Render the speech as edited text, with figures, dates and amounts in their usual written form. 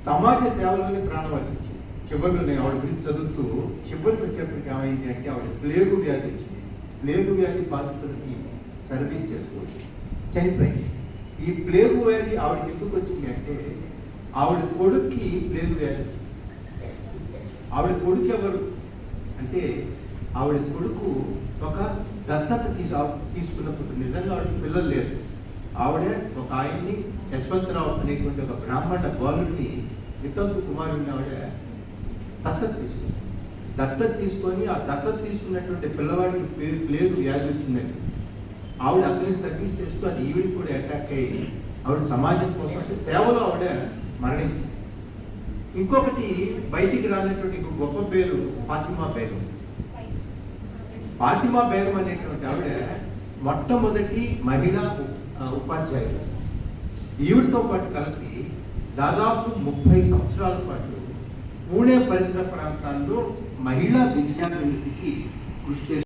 సమాజ సేవలోని ప్రాణం అర్పించింది. చివరిలో నేను ఆవిడ గురించి చదువుతూ చివరికి వచ్చేప్పటికి ఏమైంది అంటే ఆవిడ ప్లేగు వ్యాధి వచ్చింది. ప్లేగు వ్యాధి బాధితులకి సర్వీస్ చేసుకోవచ్చు, చనిపోయింది. ఈ ప్లేగు వ్యాధి ఆవిడకి ఎందుకు వచ్చింది అంటే ఆవిడ కొడుక్కి ప్లేగు వ్యాధి వచ్చింది. ఆవిడ కొడుకు ఎవరు అంటే ఆవిడ కొడుకు ఒక దత్తత తీసుకున్నప్పుడు నిజంగా ఆవిడకి పిల్లలు లేరు. ఆవిడే ఒక ఆయన్ని యశ్వంతరావు అనేటువంటి ఒక బ్రాహ్మణ బాలుని వితంతు కుమారుడిని ఆవిడ దత్తత తీసుకొని ఆ దత్తత తీసుకున్నటువంటి పిల్లవాడికి ప్లేగు వ్యాధి వచ్చిందండి. ఆవిడ అతనికి సర్వీస్ చేస్తూ అది ఈవిడికి కూడా అటాక్ అయ్యి ఆవిడ సమాజం కోసం అంటే సేవలో ఆవిడ మరణించింది. ఇంకొకటి బయటికి రానటువంటి ఇంకొక గొప్ప పేరు ఫాతిమా బేగం. ఫాతిమా బేగం అనేటువంటి ఆవిడ మొట్టమొదటి మహిళా ఉపాధ్యాయులు. ఈవిడితో పాటు కలిసి దాదాపు 30 సంవత్సరాల పాటు పూణే పరిసర ప్రాంతాల్లో మహిళా విద్యాభివృద్ధికి కృషి చేసి